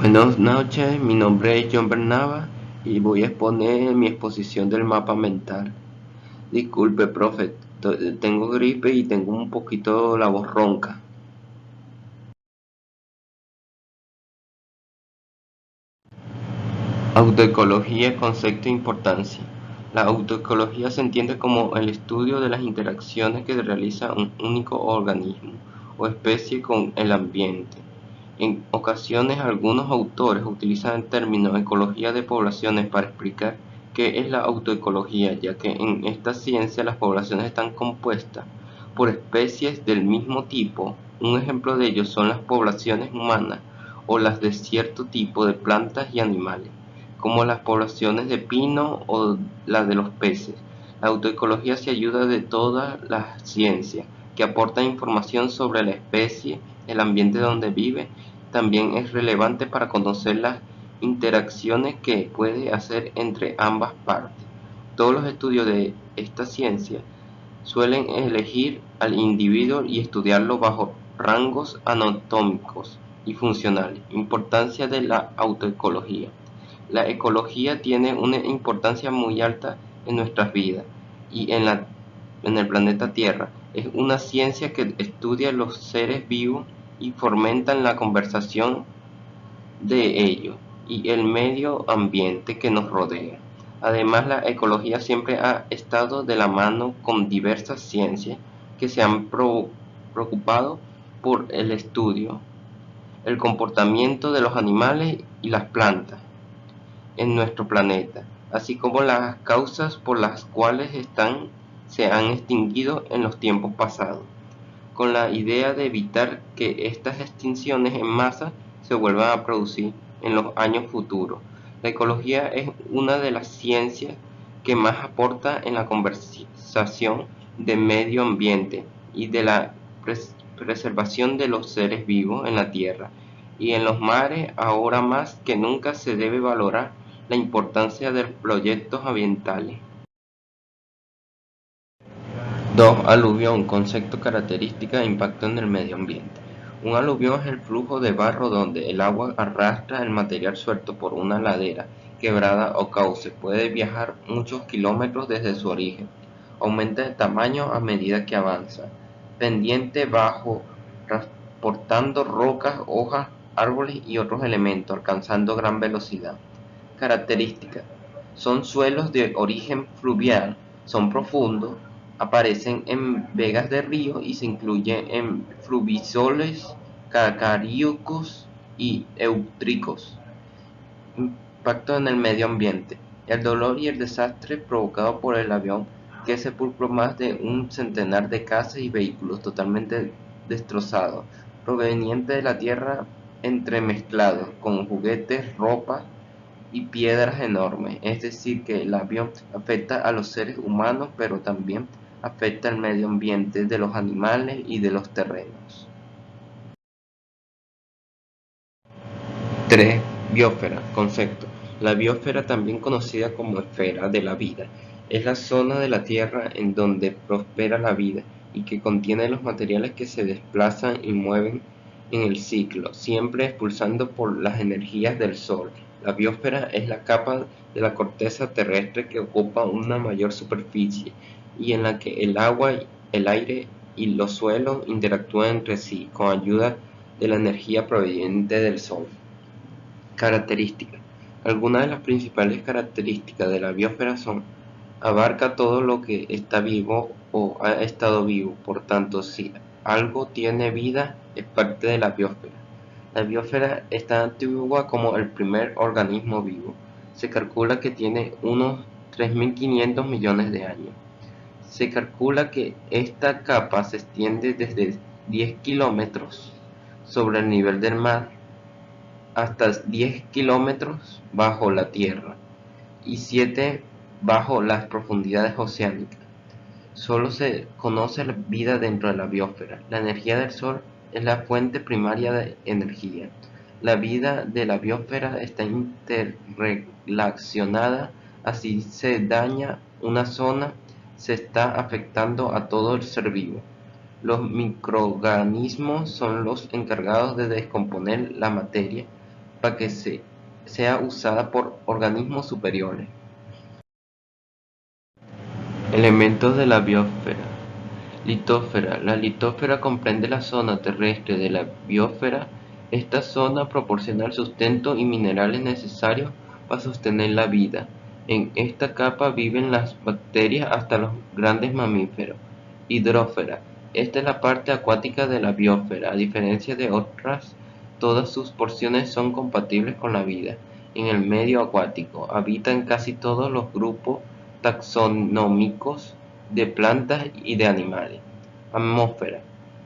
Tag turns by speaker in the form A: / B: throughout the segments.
A: Buenas noches, mi nombre es John Bernaba y voy a exponer mi exposición del mapa mental. Disculpe, profe, tengo gripe y tengo un poquito la voz ronca. Autoecología, concepto e importancia. La autoecología se entiende como el estudio de las interacciones que realiza un único organismo o especie con el ambiente. En ocasiones algunos autores utilizan el término ecología de poblaciones para explicar qué es la autoecología, ya que en esta ciencia las poblaciones están compuestas por especies del mismo tipo. Un ejemplo de ello son las poblaciones humanas o las de cierto tipo de plantas y animales, como las poblaciones de pino o las de los peces. La autoecología se ayuda de todas las ciencias que aportan información sobre la especie, el ambiente donde vive. También es relevante para conocer las interacciones que puede hacer entre ambas partes. Todos los estudios de esta ciencia suelen elegir al individuo y estudiarlo bajo rangos anatómicos y funcionales. Importancia de la autoecología. La ecología tiene una importancia muy alta en nuestras vidas y en el planeta Tierra. Es una ciencia que estudia los seres vivos y fomenta la conversación de ellos y el medio ambiente que nos rodea. Además, la ecología siempre ha estado de la mano con diversas ciencias que se han preocupado por el estudio, el comportamiento de los animales y las plantas en nuestro planeta, así como las causas por las cuales se han extinguido en los tiempos pasados, con la idea de evitar que estas extinciones en masa se vuelvan a producir en los años futuros. La ecología es una de las ciencias que más aporta en la conversación de medio ambiente y de la preservación de los seres vivos en la tierra y en los mares. Ahora más que nunca se debe valorar la importancia de los proyectos ambientales. 2. Aluvión, concepto, característica e impacto en el medio ambiente. Un aluvión es el flujo de barro donde el agua arrastra el material suelto por una ladera, quebrada o cauce. Puede viajar muchos kilómetros desde su origen. Aumenta de tamaño a medida que avanza. Pendiente bajo, transportando rocas, hojas, árboles y otros elementos, alcanzando gran velocidad. Características: son suelos de origen fluvial, son profundos, aparecen en vegas de ríos y se incluyen en fluvisoles calcáreos y eutríticos. Impacto en el medio ambiente. El dolor y el desastre provocado por el avión que sepultó más de un centenar de casas y vehículos totalmente destrozados, provenientes de la tierra, entremezclados con juguetes, ropa y piedras enormes. Es decir, que el avión afecta a los seres humanos, pero también afecta al medio ambiente de los animales y de los terrenos. 3. Biosfera, concepto. La biosfera, también conocida como esfera de la vida, es la zona de la Tierra en donde prospera la vida y que contiene los materiales que se desplazan y mueven en el ciclo, siempre expulsando por las energías del Sol. La biosfera es la capa de la corteza terrestre que ocupa una mayor superficie y en la que el agua, el aire y los suelos interactúan entre sí con ayuda de la energía proveniente del Sol. Características. Algunas de las principales características de la biosfera son: abarca todo lo que está vivo o ha estado vivo, por tanto, si algo tiene vida, es parte de la biosfera. La biosfera es tan antigua como el primer organismo vivo. Se calcula que tiene unos 3.500 millones de años. Se calcula que esta capa se extiende desde 10 kilómetros sobre el nivel del mar hasta 10 kilómetros bajo la tierra y 7 bajo las profundidades oceánicas. Solo se conoce la vida dentro de la biosfera. La energía del Sol es la fuente primaria de energía. La vida de la biosfera está interrelacionada. Así se daña una zona, se está afectando a todo el ser vivo. Los microorganismos son los encargados de descomponer la materia para que sea usada por organismos superiores. Elementos de la biosfera. Litósfera. La litósfera comprende la zona terrestre de la biosfera. Esta zona proporciona el sustento y minerales necesarios para sostener la vida. En esta capa viven las bacterias hasta los grandes mamíferos. Hidrósfera. Esta es la parte acuática de la biosfera. A diferencia de otras, todas sus porciones son compatibles con la vida. En el medio acuático habitan casi todos los grupos taxonómicos de plantas y de animales. Atmósfera.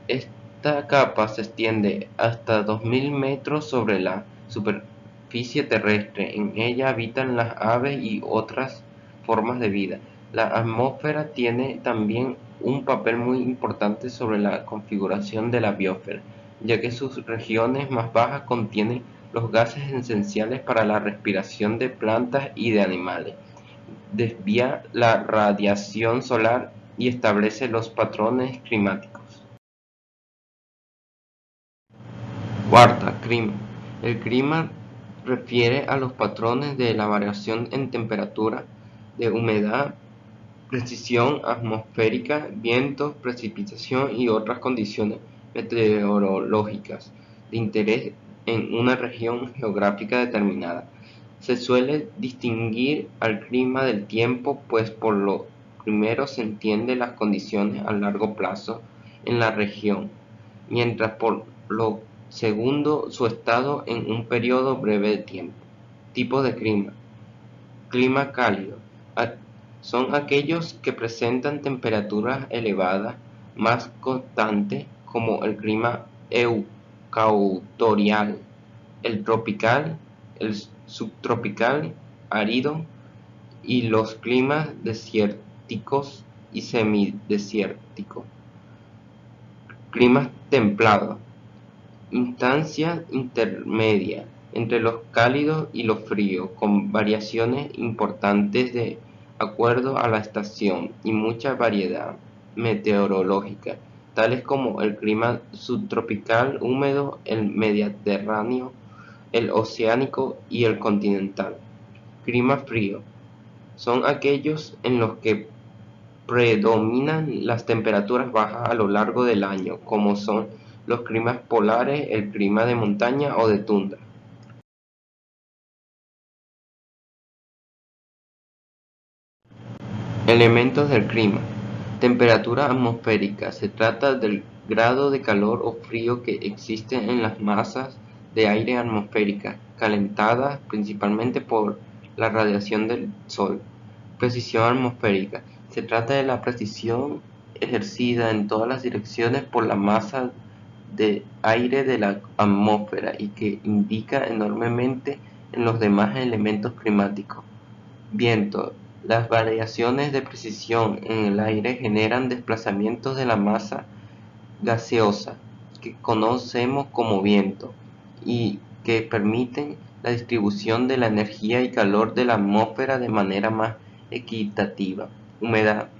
A: Esta capa se extiende hasta 2000 metros sobre la superficie terrestre. En ella habitan las aves y otras formas de vida. La atmósfera tiene también un papel muy importante sobre la configuración de la biosfera, ya que sus regiones más bajas contienen los gases esenciales para la respiración de plantas y de animales. Desvía la radiación solar y establece los patrones climáticos. Cuarta, clima. El clima refiere a los patrones de la variación en temperatura, de humedad, precisión atmosférica, vientos, precipitación y otras condiciones meteorológicas de interés en una región geográfica determinada. Se suele distinguir al clima del tiempo, pues por lo primero se entiende las condiciones a largo plazo en la región, mientras por lo segundo su estado en un periodo breve de tiempo. Tipos de clima. Clima cálido. Son aquellos que presentan temperaturas elevadas, más constantes, como el clima ecuatorial, el tropical, el subtropical, árido, y los climas desérticos y semidesérticos. Climas templados. Instancia intermedia entre los cálidos y los fríos, con variaciones importantes de acuerdo a la estación y mucha variedad meteorológica, tales como el clima subtropical húmedo, el mediterráneo, el oceánico y el continental. Clima frío. Son aquellos en los que predominan las temperaturas bajas a lo largo del año, como son los climas polares, el clima de montaña o de tundra. Elementos del clima. Temperatura atmosférica. Se trata del grado de calor o frío que existe en las masas de aire atmosféricas, calentadas principalmente por la radiación del Sol. Precisión atmosférica. Se trata de la precisión ejercida en todas las direcciones por la masa de aire de la atmósfera y que indica enormemente en los demás elementos climáticos. Viento. Las variaciones de precisión en el aire generan desplazamientos de la masa gaseosa, que conocemos como viento, y que permiten la distribución de la energía y calor de la atmósfera de manera más equitativa. Humedad.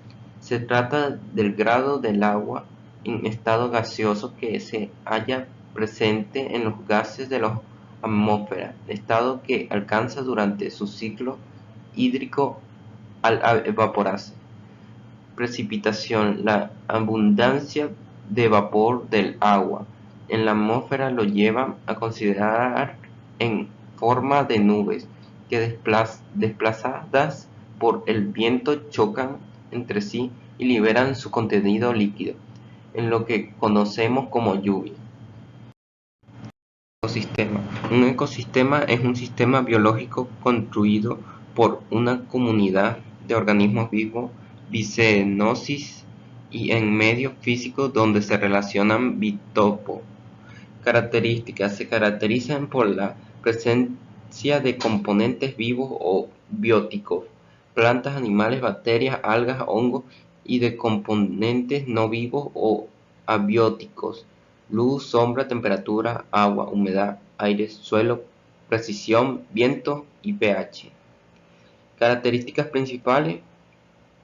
A: Se trata del grado del agua en estado gaseoso que se halla presente en los gases de la atmósfera, estado que alcanza durante su ciclo hídrico al evaporarse. Precipitación. La abundancia de vapor del agua en la atmósfera lo lleva a considerar en forma de nubes que desplazadas por el viento chocan entre sí y liberan su contenido líquido, en lo que conocemos como lluvia. Ecosistema. Un ecosistema es un sistema biológico construido por una comunidad de organismos vivos, biocenosis, y en medios físicos donde se relacionan biotopos. Características. Se caracterizan por la presencia de componentes vivos o bióticos, plantas, animales, bacterias, algas, hongos, y de componentes no vivos o abióticos, luz, sombra, temperatura, agua, humedad, aire, suelo, precisión, viento y pH. Características principales: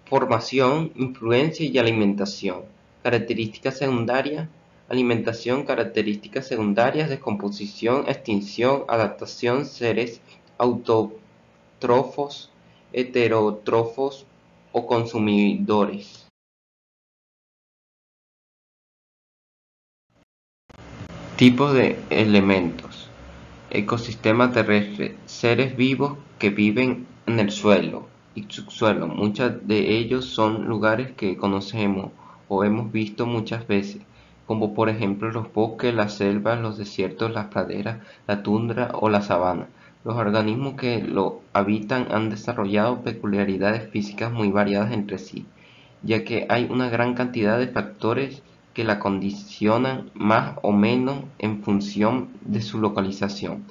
A: formación, influencia y alimentación. Características secundarias: alimentación, características secundarias, descomposición, extinción, adaptación, seres autótrofos, heterótrofos o consumidores. Tipos de elementos. Ecosistema terrestre. Seres vivos que viven en el suelo y subsuelo. Muchos de ellos son lugares que conocemos o hemos visto muchas veces, como por ejemplo los bosques, las selvas, los desiertos, las praderas, la tundra o la sabana. Los organismos que lo habitan han desarrollado peculiaridades físicas muy variadas entre sí, ya que hay una gran cantidad de factores que la condicionan más o menos en función de su localización.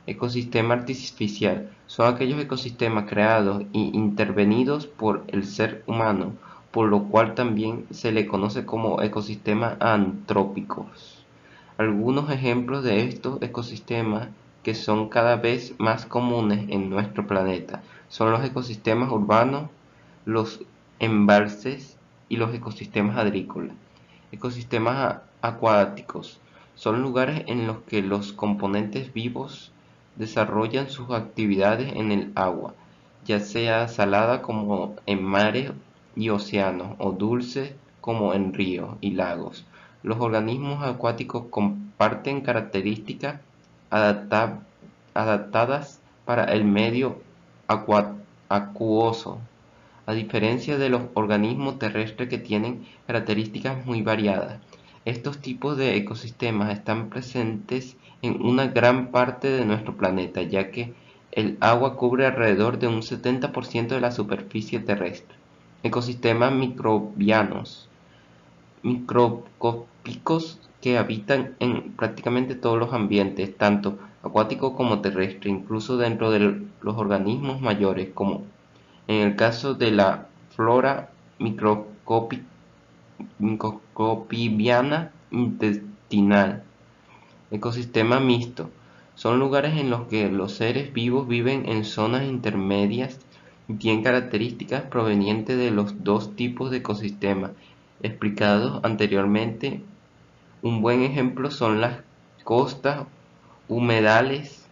A: Ecosistema artificial son aquellos ecosistemas creados e intervenidos por el ser humano, por lo cual también se le conoce como ecosistemas antrópicos. Algunos ejemplos de estos ecosistemas que son cada vez más comunes en nuestro planeta son los ecosistemas urbanos, los embalses y los ecosistemas agrícolas. Ecosistemas acuáticos son lugares en los que los componentes vivos desarrollan sus actividades en el agua, ya sea salada como en mares y océanos o dulce como en ríos y lagos. Los organismos acuáticos comparten características adaptadas para el medio acuoso, a diferencia de los organismos terrestres que tienen características muy variadas. Estos tipos de ecosistemas están presentes en una gran parte de nuestro planeta, ya que el agua cubre alrededor de un 70% de la superficie terrestre. Ecosistemas microbianos, microscópicos que habitan en prácticamente todos los ambientes, tanto acuático como terrestre, incluso dentro de los organismos mayores, como en el caso de la flora microbiana intestinal. Ecosistema mixto. Son lugares en los que los seres vivos viven en zonas intermedias y tienen características provenientes de los dos tipos de ecosistemas explicados anteriormente. Un buen ejemplo son las costas, humedales.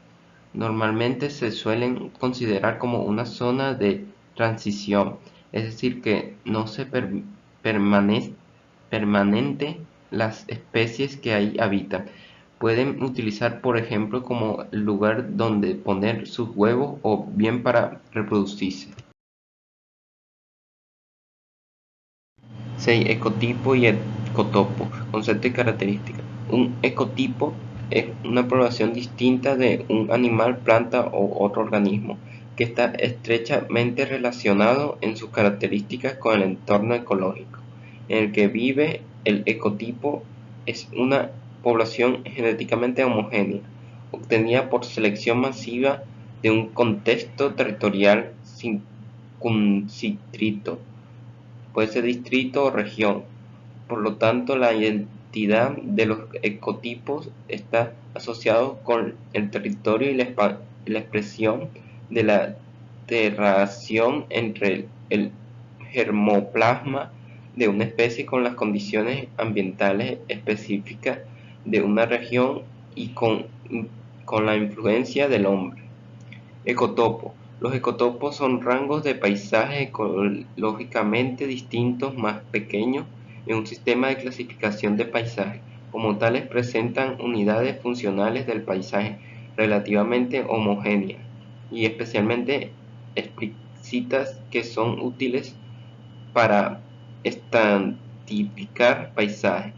A: Normalmente se suelen considerar como una zona de transición, es decir, que no se permanente las especies que ahí habitan. Pueden utilizar, por ejemplo, como lugar donde poner sus huevos o bien para reproducirse. 6. Ecotipo y ecotopo. Concepto y características. Un ecotipo es una población distinta de un animal, planta o otro organismo que está estrechamente relacionado en sus características con el entorno ecológico en el que vive. El ecotipo es una población genéticamente homogénea, obtenida por selección masiva de un contexto territorial circunscrito, puede ser distrito o región. Por lo tanto, la identidad de los ecotipos está asociada con el territorio y la expresión de la interacción entre el germoplasma de una especie con las condiciones ambientales específicas de una región y con la influencia del hombre. Ecotopo. Los ecotopos son rangos de paisajes ecológicamente distintos más pequeños en un sistema de clasificación de paisajes. Como tales presentan unidades funcionales del paisaje relativamente homogéneas y especialmente explícitas que son útiles para estratificar paisajes.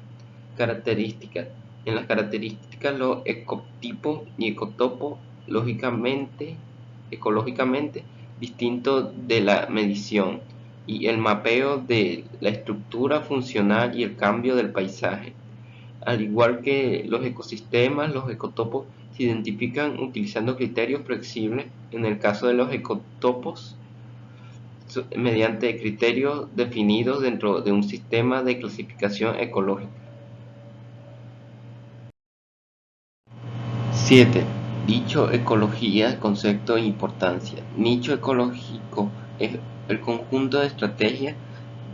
A: Características. En las características, los ecotipos y ecotopos ecológicamente distintos de la medición y el mapeo de la estructura funcional y el cambio del paisaje. Al igual que los ecosistemas, los ecotopos se identifican utilizando criterios flexibles. En el caso de los ecotopos, mediante criterios definidos dentro de un sistema de clasificación ecológica. 7. Dicho ecología, concepto e importancia. Nicho ecológico es el conjunto de estrategias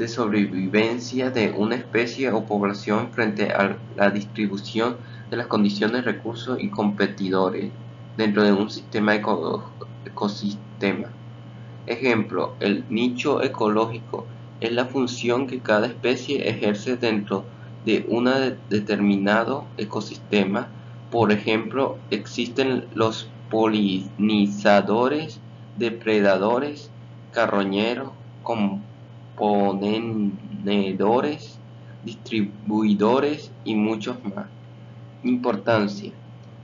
A: de sobrevivencia de una especie o población frente a la distribución de las condiciones, recursos y competidores dentro de un sistema ecosistema. Ejemplo, el nicho ecológico es la función que cada especie ejerce dentro de un determinado ecosistema. Por ejemplo, existen los polinizadores, depredadores, carroñeros, componedores, distribuidores y muchos más. Importancia.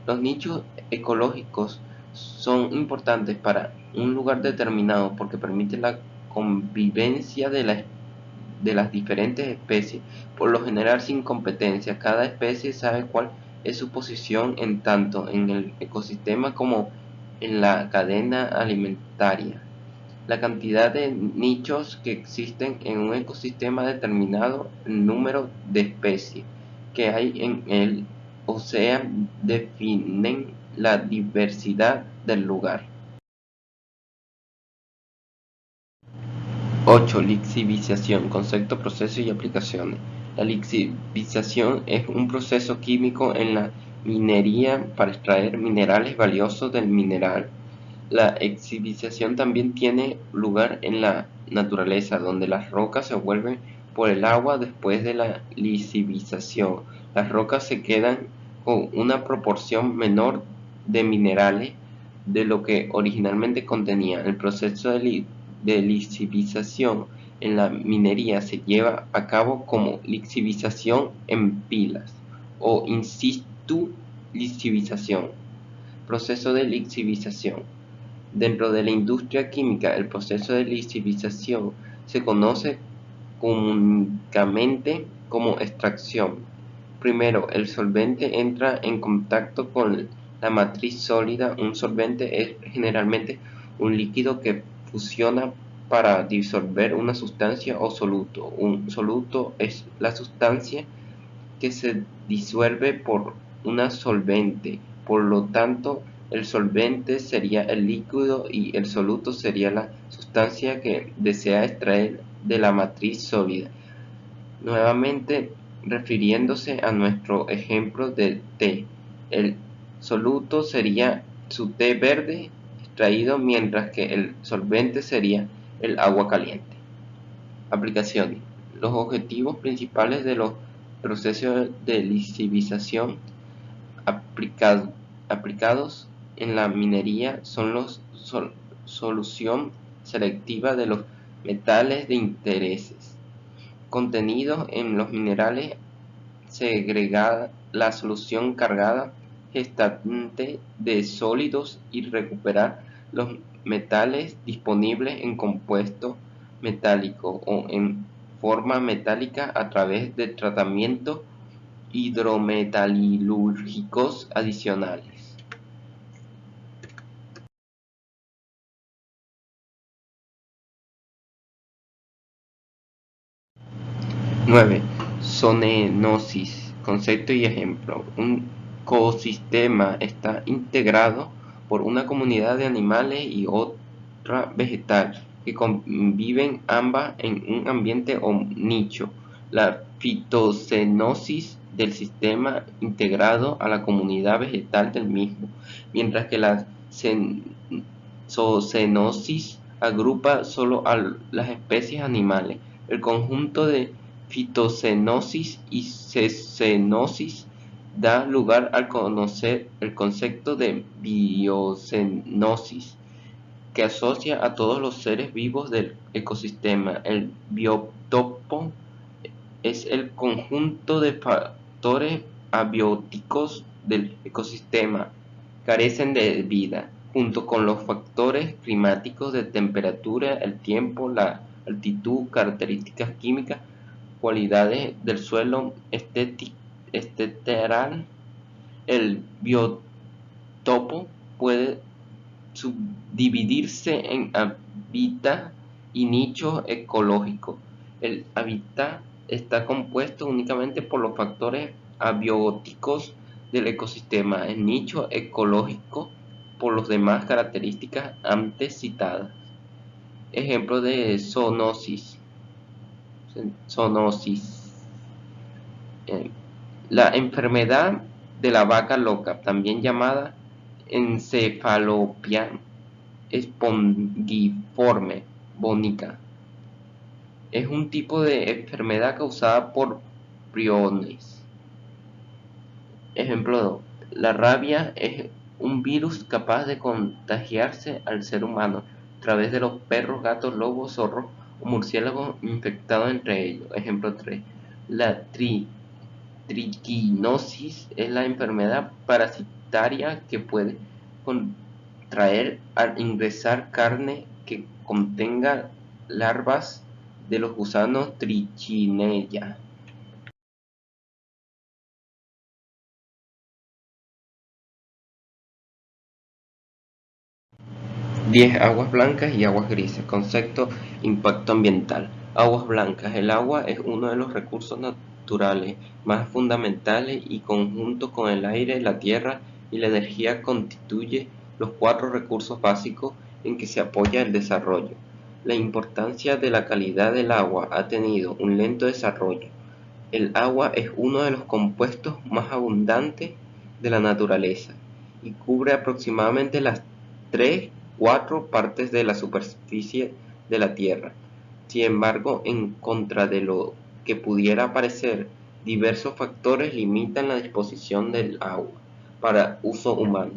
A: Los nichos ecológicos son importantes para un lugar determinado porque permiten la convivencia de las diferentes especies, por lo general sin competencia. Cada especie sabe cuál es su posición en tanto en el ecosistema como en la cadena alimentaria. La cantidad de nichos que existen en un ecosistema determinado, el número de especies que hay en él, o sea, definen la diversidad del lugar. 8. Lixiviación, concepto, proceso y aplicaciones. La lixiviación es un proceso químico en la minería para extraer minerales valiosos del mineral. La lixiviación también tiene lugar en la naturaleza, donde las rocas se vuelven por el agua después de la lixiviación. Las rocas se quedan con una proporción menor de minerales de lo que originalmente contenían. El proceso de lixiviación en la minería se lleva a cabo como lixiviación en pilas o in situ lixiviación. Proceso de lixiviación. Dentro de la industria química, el proceso de lixiviación se conoce comúnmente como extracción. Primero, el solvente entra en contacto con la matriz sólida. Un solvente es generalmente un líquido que fusiona para disolver una sustancia o soluto. Un soluto es la sustancia que se disuelve por una solvente. Por lo tanto, el solvente sería el líquido y el soluto sería la sustancia que desea extraer de la matriz sólida. Nuevamente, refiriéndose a nuestro ejemplo de té, el soluto sería su té verde extraído, mientras que el solvente sería el agua caliente. Aplicaciones. Los objetivos principales de los procesos de lixiviación aplicados en la minería son la solución selectiva de los metales de intereses contenidos en los minerales, segregar la solución cargada gestante de sólidos y recuperar los metales disponibles en compuesto metálico o en forma metálica a través de tratamientos hidrometalúrgicos adicionales. 9. Zoonoses, concepto y ejemplo. Un ecosistema está integrado por una comunidad de animales y otra vegetal que conviven ambas en un ambiente o nicho. La fitocenosis del sistema integrado a la comunidad vegetal del mismo, mientras que la zoocenosis agrupa solo a las especies animales. El conjunto de fitocenosis y zoonosis da lugar al concepto de biocenosis, que asocia a todos los seres vivos del ecosistema. El biotopo es el conjunto de factores abióticos del ecosistema carecen de vida, junto con los factores climáticos de temperatura, el tiempo, la altitud, características químicas, cualidades del suelo, etc. El biotopo puede subdividirse en hábitat y nicho ecológico. El hábitat está compuesto únicamente por los factores abióticos del ecosistema, el nicho ecológico por las demás características antes citadas. Ejemplo de zoonosis. zoonosis. La enfermedad de la vaca loca, también llamada encefalopatía espongiforme bonica, es un tipo de enfermedad causada por priones. Ejemplo: la rabia es un virus capaz de contagiarse al ser humano a través de los perros, gatos, lobos, zorros o murciélagos infectados entre ellos. Ejemplo 3. La triquinosis es la enfermedad parasitaria que puede contraer al ingresar carne que contenga larvas de los gusanos Trichinella. 10. Aguas blancas y aguas grises. Concepto: impacto ambiental. Aguas blancas. El agua es uno de los recursos naturales más fundamentales y, conjunto con el aire, la tierra y la energía, constituye los 4 recursos básicos en que se apoya el desarrollo. La importancia de la calidad del agua ha tenido un lento desarrollo. El agua es uno de los compuestos más abundantes de la naturaleza y cubre aproximadamente las 3/4 partes de la superficie de la Tierra. Sin embargo, en contra de lo que pudiera parecer, diversos factores limitan la disposición del agua para uso humano.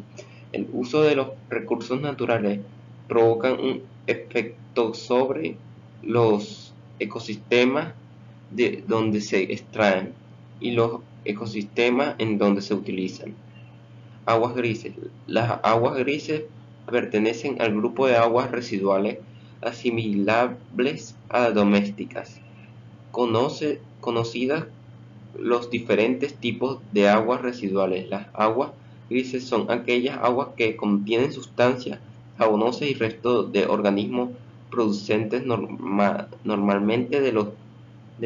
A: El uso de los recursos naturales provoca un efecto sobre los ecosistemas de donde se extraen y los ecosistemas en donde se utilizan. Aguas grises. Las aguas grises pertenecen al grupo de aguas residuales asimilables a domésticas. Conocidas los diferentes tipos de aguas residuales. Las aguas grises son aquellas aguas que contienen sustancias jabonosas y restos de organismos producentes normalmente de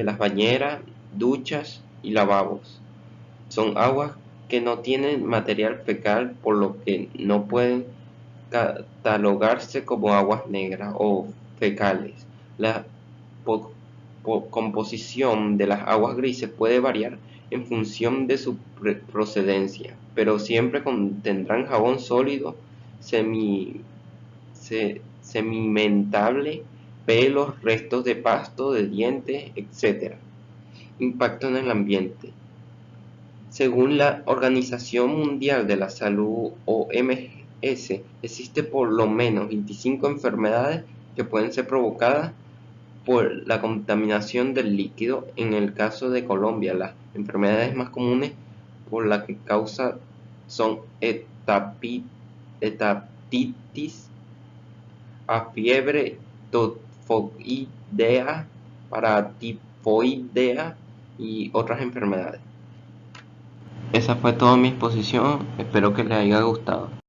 A: las bañeras, duchas y lavabos. Son aguas que no tienen material fecal, por lo que no pueden catalogarse como aguas negras o fecales. La composición de las aguas grises puede variar en función de su procedencia, pero siempre contendrán jabón sólido, semimentable, pelos, restos de pasto, de dientes, etc. Impacto en el ambiente. Según la Organización Mundial de la Salud, OMS, existe por lo menos 25 enfermedades que pueden ser provocadas por la contaminación del líquido. En el caso de Colombia, las enfermedades más comunes por las que causa son hepatitis A, fiebre tifoidea, paratifoidea y otras enfermedades. Esa fue toda mi exposición, espero que les haya gustado.